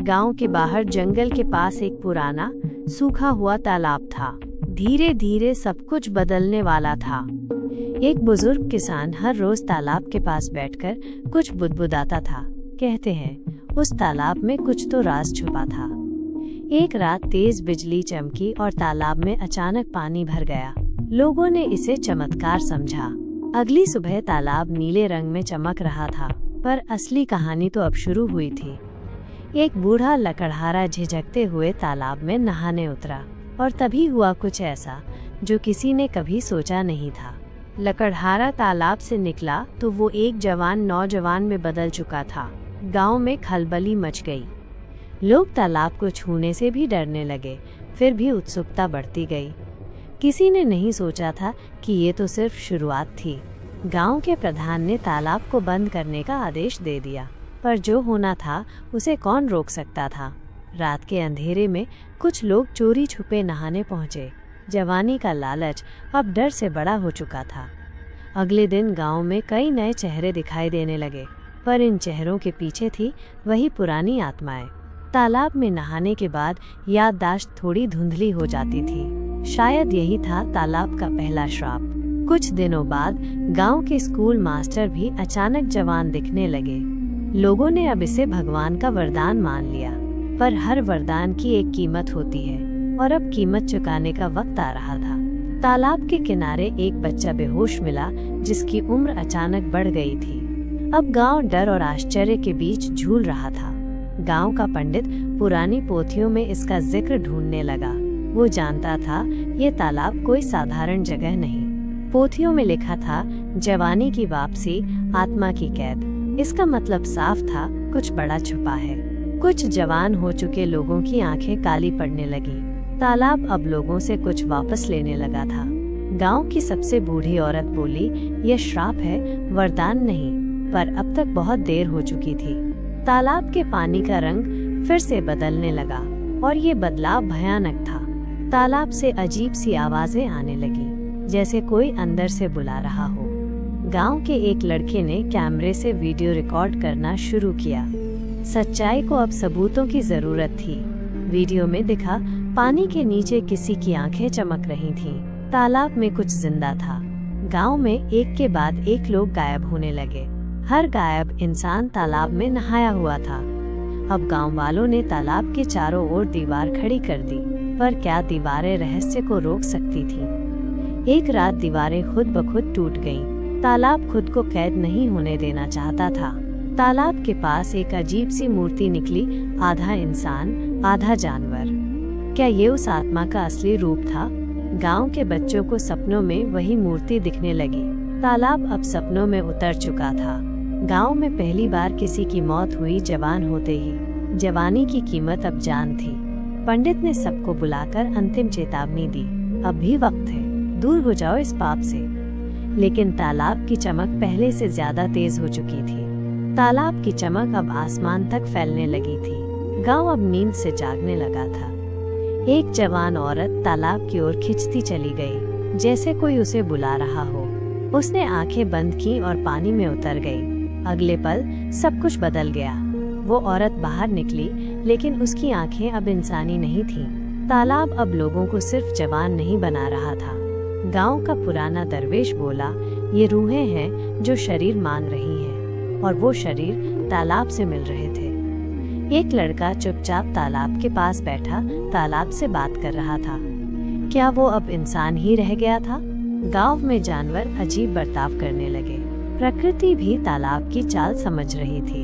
गांव के बाहर जंगल के पास एक पुराना सूखा हुआ तालाब था। धीरे धीरे सब कुछ बदलने वाला था। एक बुजुर्ग किसान हर रोज तालाब के पास बैठकर कुछ बुदबुदाता था। कहते हैं उस तालाब में कुछ तो राज छुपा था। एक रात तेज बिजली चमकी और तालाब में अचानक पानी भर गया। लोगों ने इसे चमत्कार समझा। अगली सुबह तालाब नीले रंग में चमक रहा था, पर असली कहानी तो अब शुरू हुई थी। एक बूढ़ा लकड़हारा झिझकते हुए तालाब में नहाने उतरा, और तभी हुआ कुछ ऐसा जो किसी ने कभी सोचा नहीं था। लकड़हारा तालाब से निकला तो वो एक जवान नौजवान में बदल चुका था। गांव में खलबली मच गई। लोग तालाब को छूने से भी डरने लगे, फिर भी उत्सुकता बढ़ती गई। किसी ने नहीं सोचा था कि ये तो सिर्फ शुरुआत थी। गांव के प्रधान ने तालाब को बंद करने का आदेश दे दिया, पर जो होना था उसे कौन रोक सकता था। रात के अंधेरे में कुछ लोग चोरी छुपे नहाने पहुंचे। जवानी का लालच अब डर से बड़ा हो चुका था। अगले दिन गांव में कई नए चेहरे दिखाई देने लगे, पर इन चेहरों के पीछे थी वही पुरानी आत्माएं। तालाब में नहाने के बाद याददाश्त थोड़ी धुंधली हो जाती थी। शायद यही था तालाब का पहला श्राप। कुछ दिनों बाद गांव के स्कूल मास्टर भी अचानक जवान दिखने लगे। लोगों ने अब इसे भगवान का वरदान मान लिया, पर हर वरदान की एक कीमत होती है, और अब कीमत चुकाने का वक्त आ रहा था। तालाब के किनारे एक बच्चा बेहोश मिला, जिसकी उम्र अचानक बढ़ गई थी। अब गांव डर और आश्चर्य के बीच झूल रहा था। गांव का पंडित पुरानी पोथियों में इसका जिक्र ढूंढने लगा। वो जानता था ये तालाब कोई साधारण जगह नहीं। पोथियों में लिखा था जवानी की वापसी, आत्मा की कैद। इसका मतलब साफ था, कुछ बड़ा छुपा है। कुछ जवान हो चुके लोगों की आंखें काली पड़ने लगी। तालाब अब लोगों से कुछ वापस लेने लगा था। गांव की सबसे बूढ़ी औरत बोली, यह श्राप है, वरदान नहीं। पर अब तक बहुत देर हो चुकी थी। तालाब के पानी का रंग फिर से बदलने लगा, और ये बदलाव भयानक था। तालाब से अजीब सी आवाजें आने लगी, जैसे कोई अंदर से बुला रहा हो। गांव के एक लड़के ने कैमरे से वीडियो रिकॉर्ड करना शुरू किया। सच्चाई को अब सबूतों की जरूरत थी। वीडियो में दिखा पानी के नीचे किसी की आंखें चमक रही थीं। तालाब में कुछ जिंदा था। गांव में एक के बाद एक लोग गायब होने लगे। हर गायब इंसान तालाब में नहाया हुआ था। अब गांव वालों ने तालाब के चारों ओर दीवार खड़ी कर दी, पर क्या दीवारें रहस्य को रोक सकती थीं? एक रात दीवारें खुद ब खुद टूट गईं। तालाब खुद को कैद नहीं होने देना चाहता था। तालाब के पास एक अजीब सी मूर्ति निकली, आधा इंसान आधा जानवर। क्या ये उस आत्मा का असली रूप था? गांव के बच्चों को सपनों में वही मूर्ति दिखने लगी। तालाब अब सपनों में उतर चुका था। गांव में पहली बार किसी की मौत हुई जवान होते ही। जवानी की कीमत अब जान थी। पंडित ने सबको बुलाकर अंतिम चेतावनी दी, अब भी वक्त है, दूर हो जाओ इस पाप से। लेकिन तालाब की चमक पहले से ज्यादा तेज हो चुकी थी। तालाब की चमक अब आसमान तक फैलने लगी थी। गांव अब नींद से जागने लगा था। एक जवान औरत तालाब की ओर खिंचती चली गई, जैसे कोई उसे बुला रहा हो। उसने आंखें बंद की और पानी में उतर गई। अगले पल सब कुछ बदल गया। वो औरत बाहर निकली, लेकिन उसकी आंखें अब इंसानी नहीं थीं। तालाब अब लोगों को सिर्फ जवान नहीं बना रहा था। गांव का पुराना दरवेश बोला, ये रूहें हैं जो शरीर मांग रही हैं, और वो शरीर तालाब से मिल रहे थे। एक लड़का चुपचाप तालाब के पास बैठा तालाब से बात कर रहा था। क्या वो अब इंसान ही रह गया था? गांव में जानवर अजीब बर्ताव करने लगे। प्रकृति भी तालाब की चाल समझ रही थी।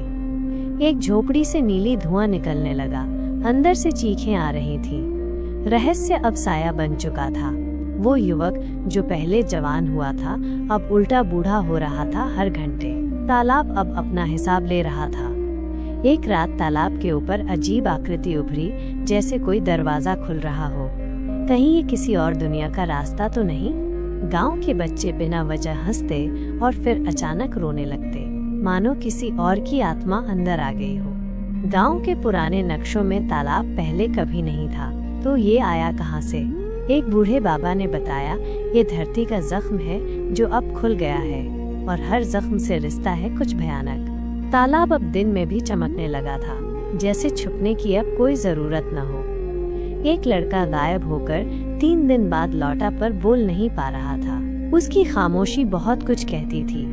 एक झोपड़ी से नीली धुआं निकलने लगा, अंदर से चीखें आ रही थीं। रहस्य अब साया बन चुका था। वो युवक जो पहले जवान हुआ था, अब उल्टा बूढ़ा हो रहा था हर घंटे। तालाब अब अपना हिसाब ले रहा था। एक रात तालाब के ऊपर अजीब आकृति उभरी, जैसे कोई दरवाजा खुल रहा हो। कहीं ये किसी और दुनिया का रास्ता तो नहीं? गांव के बच्चे बिना वजह हंसते और फिर अचानक रोने लगते, मानो किसी और की आत्मा अंदर आ गई हो। गांव के पुराने नक्शों में तालाब पहले कभी नहीं था, तो ये आया कहां से? एक बूढ़े बाबा ने बताया, ये धरती का जख्म है जो अब खुल गया है, और हर जख्म से रिश्ता है कुछ भयानक। तालाब अब दिन में भी चमकने लगा था। जैसे छुपने की अब कोई जरूरत न हो। एक लड़का गायब होकर 3 दिन बाद लौटा पर बोल नहीं पा रहा था। उसकी खामोशी बहुत कुछ कहती थी।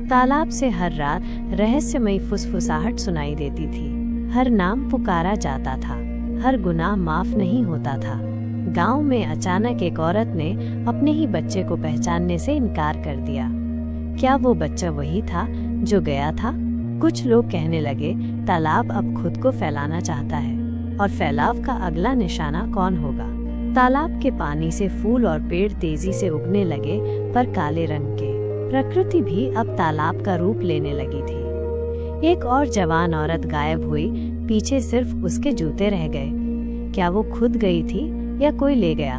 तालाब से हर रात रहस्यमयी फुसफुसाहट सुनाई देती थी। हर नाम पुकारा जाता था, हर गुनाह माफ नहीं होता था। गांव में अचानक एक औरत ने अपने ही बच्चे को पहचानने से इनकार कर दिया। क्या वो बच्चा वही था जो गया था? कुछ लोग कहने लगे, तालाब अब खुद को फैलाना चाहता है, और फैलाव का अगला निशाना कौन होगा? तालाब के पानी से फूल और पेड़ तेजी से उगने लगे, पर काले रंग के। प्रकृति भी अब तालाब का रूप लेने लगी थी। एक और जवान औरत गायब हुई, पीछे सिर्फ उसके जूते रह गए। क्या वो खुद गई थी या कोई ले गया?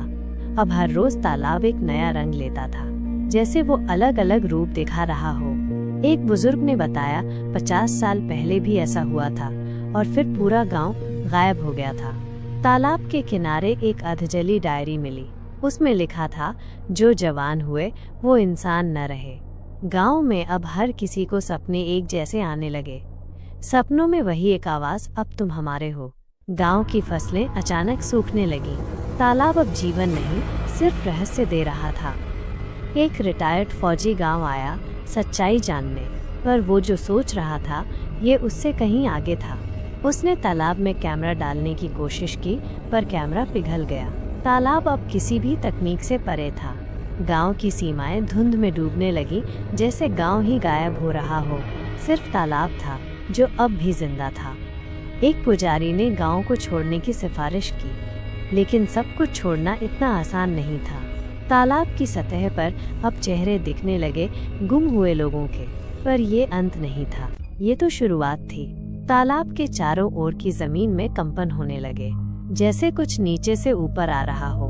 अब हर रोज तालाब एक नया रंग लेता था, जैसे वो अलग अलग रूप दिखा रहा हो। एक बुजुर्ग ने बताया, 50 साल पहले भी ऐसा हुआ था, और फिर पूरा गांव गायब हो गया था। तालाब के किनारे एक अधजली डायरी मिली। उसमें लिखा था, जो जवान हुए वो इंसान न रहे। गांव में अब हर किसी को सपने एक जैसे आने लगे। सपनों में वही एक आवाज, अब तुम हमारे हो। गांव की फसलें अचानक सूखने लगी। तालाब अब जीवन नहीं, सिर्फ रहस्य दे रहा था। एक रिटायर्ड फौजी गांव आया सच्चाई जानने, पर वो जो सोच रहा था ये उससे कहीं आगे था। उसने तालाब में कैमरा डालने की कोशिश की, पर कैमरा पिघल गया। तालाब अब किसी भी तकनीक से परे था। गांव की सीमाएं धुंध में डूबने लगी, जैसे गांव ही गायब हो रहा हो। सिर्फ तालाब था जो अब भी जिंदा था। एक पुजारी ने गांव को छोड़ने की सिफारिश की, लेकिन सब कुछ छोड़ना इतना आसान नहीं था। तालाब की सतह पर अब चेहरे दिखने लगे, गुम हुए लोगों के। पर ये अंत नहीं था, ये तो शुरुआत थी। तालाब के चारों ओर की जमीन में कंपन होने लगे, जैसे कुछ नीचे से ऊपर आ रहा हो।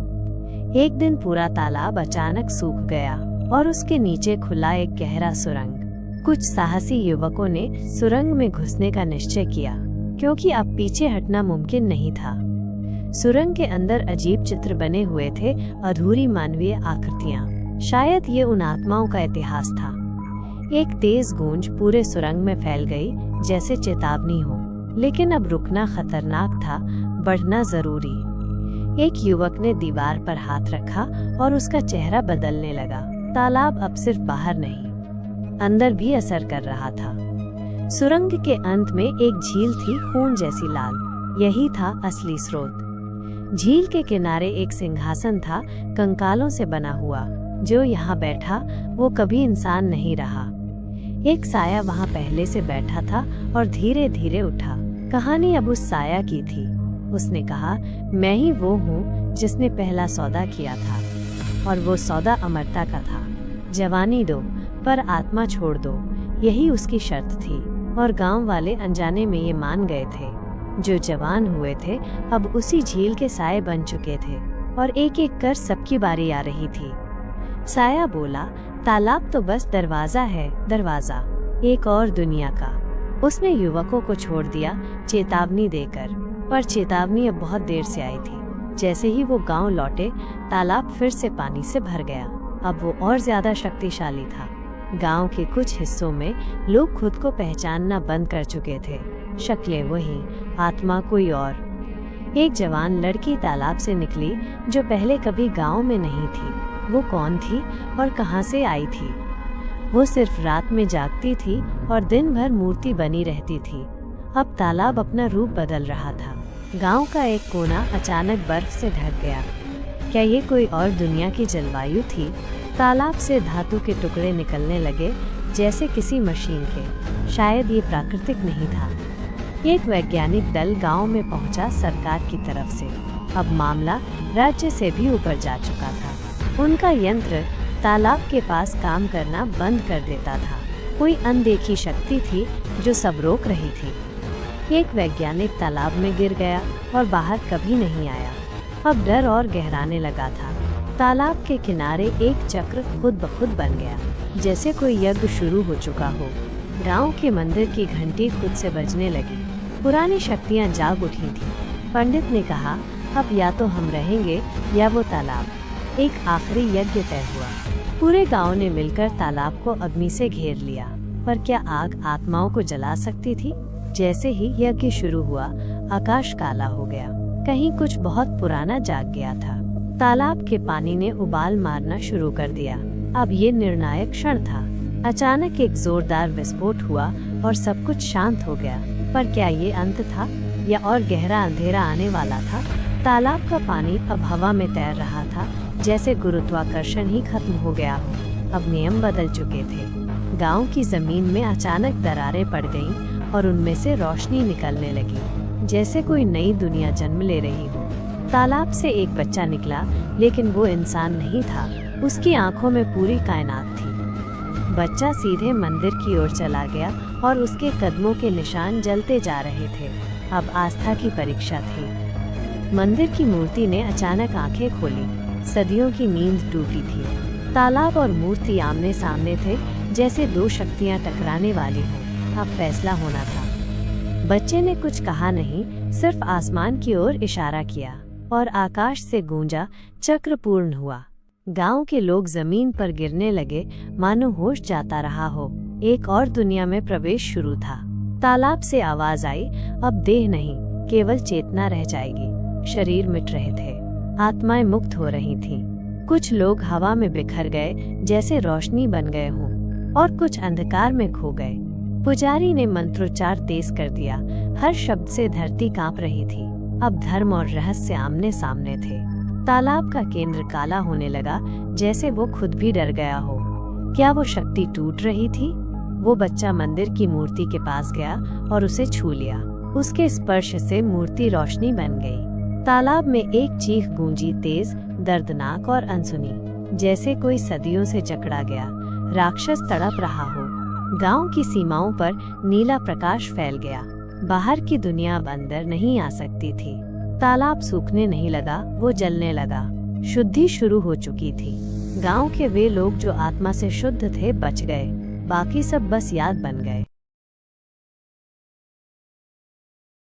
एक दिन पूरा तालाब अचानक सूख गया, और उसके नीचे खुला एक गहरा सुरंग। कुछ साहसी युवकों ने सुरंग में घुसने का निश्चय किया, क्योंकि अब पीछे हटना मुमकिन नहीं था। सुरंग के अंदर अजीब चित्र बने हुए थे, अधूरी मानवीय आकृतियां। शायद ये उन आत्माओं का इतिहास था। एक तेज गूंज पूरे सुरंग में फैल गई, जैसे चेतावनी हो। लेकिन अब रुकना खतरनाक था, बढ़ना जरूरी। एक युवक ने दीवार पर हाथ रखा और उसका चेहरा बदलने लगा। तालाब अब सिर्फ बाहर नहीं, अंदर भी असर कर रहा था। सुरंग के अंत में एक झील थी, खून जैसी लाल। यही था असली स्रोत। झील के किनारे एक सिंहासन था, कंकालों से बना हुआ। जो यहाँ बैठा वो कभी इंसान नहीं रहा। एक साया वहाँ पहले से बैठा था और धीरे धीरे उठा। कहानी अब उस साया की थी। उसने कहा, मैं ही वो हूँ जिसने पहला सौदा किया था, और वो सौदा अमरता का था। जवानी दो पर आत्मा छोड़ दो, यही उसकी शर्त थी। और गांव वाले अनजाने में ये मान गए थे। जो जवान हुए थे अब उसी झील के साए बन चुके थे, और एक एक कर सबकी बारी आ रही थी। साया बोला, तालाब तो बस दरवाजा है, दरवाजा एक और दुनिया का। उसने युवकों को छोड़ दिया चेतावनी देकर, पर चेतावनी अब बहुत देर से आई थी। जैसे ही वो गांव लौटे, तालाब फिर से पानी से भर गया। अब वो और ज्यादा शक्तिशाली था। गांव के कुछ हिस्सों में लोग खुद को पहचानना बंद कर चुके थे। शक्लें वही, आत्मा कोई और। एक जवान लड़की तालाब से निकली, जो पहले कभी गांव में नहीं थी। वो कौन थी और कहां से आई थी? वो सिर्फ रात में जागती थी और दिन भर मूर्ति बनी रहती थी। अब तालाब अपना रूप बदल रहा था। गांव का एक कोना अचानक बर्फ से ढक गया। क्या ये कोई और दुनिया की जलवायु थी? तालाब से धातु के टुकड़े निकलने लगे, जैसे किसी मशीन के। शायद ये प्राकृतिक नहीं था। एक वैज्ञानिक दल गांव में पहुंचा सरकार की तरफ से। अब मामला राज्य से भी ऊपर जा चुका था। उनका यंत्र तालाब के पास काम करना बंद कर देता था। कोई अनदेखी शक्ति थी जो सब रोक रही थी। एक वैज्ञानिक तालाब में गिर गया और बाहर कभी नहीं आया। अब डर और गहराने लगा था। तालाब के किनारे एक चक्र खुद ब खुद बन गया, जैसे कोई यज्ञ शुरू हो चुका हो। गांव के मंदिर की घंटी खुद से बजने लगी। पुरानी शक्तियां जाग उठी थी। पंडित ने कहा, अब या तो हम रहेंगे या वो तालाब। एक आखिरी यज्ञ तय हुआ। पूरे गांव ने मिलकर तालाब को अग्नि से घेर लिया। पर क्या आग आत्माओं को जला सकती थी? जैसे ही यज्ञ शुरू हुआ, आकाश काला हो गया। कहीं कुछ बहुत पुराना जाग गया था। तालाब के पानी ने उबाल मारना शुरू कर दिया। अब ये निर्णायक क्षण था। अचानक एक जोरदार विस्फोट हुआ और सब कुछ शांत हो गया। पर क्या ये अंत था या और गहरा अंधेरा आने वाला था? तालाब का पानी अब हवा में तैर रहा था, जैसे गुरुत्वाकर्षण ही खत्म हो गया हो। अब नियम बदल चुके थे। गांव की जमीन में अचानक दरारें पड़ गईं और उनमें से रोशनी निकलने लगी, जैसे कोई नई दुनिया जन्म ले रही हो। तालाब से एक बच्चा निकला, लेकिन वो इंसान नहीं था। उसकी आंखों में पूरी कायनात थी। बच्चा सीधे मंदिर की ओर चला गया और उसके कदमों के निशान जलते जा रहे थे। अब आस्था की परीक्षा थी। मंदिर की मूर्ति ने अचानक आंखें खोली। सदियों की नींद टूटी थी। तालाब और मूर्ति आमने सामने थे, जैसे दो शक्तियां टकराने वाली हों। अब फैसला होना था। बच्चे ने कुछ कहा नहीं, सिर्फ आसमान की ओर इशारा किया और आकाश से गूंजा चक्र पूर्ण हुआ। गांव के लोग जमीन पर गिरने लगे, मानो होश जाता रहा हो। एक और दुनिया में प्रवेश शुरू था। तालाब से आवाज आई, अब देह नहीं, केवल चेतना रह जाएगी। शरीर मिट रहे थे, आत्माएं मुक्त हो रही थीं। कुछ लोग हवा में बिखर गए, जैसे रोशनी बन गए हों, और कुछ अंधकार में खो गए। पुजारी ने मंत्रोच्चार तेज कर दिया। हर शब्द से धरती कांप रही थी। अब धर्म और रहस्य आमने सामने थे। तालाब का केंद्र काला होने लगा, जैसे वो खुद भी डर गया हो। क्या वो शक्ति टूट रही थी? वो बच्चा मंदिर की मूर्ति के पास गया और उसे छू लिया। उसके स्पर्श से मूर्ति रोशनी बन गई। तालाब में एक चीख गूंजी, तेज, दर्दनाक और अनसुनी, जैसे कोई सदियों से जकड़ा गया राक्षस तड़प रहा हो। गांव की सीमाओं पर नीला प्रकाश फैल गया। बाहर की दुनिया अब अंदर नहीं आ सकती थी। तालाब सूखने नहीं लगा, वो जलने लगा। शुद्धि शुरू हो चुकी थी। गांव के वे लोग जो आत्मा से शुद्ध थे बच गए, बाकी सब बस याद बन गए।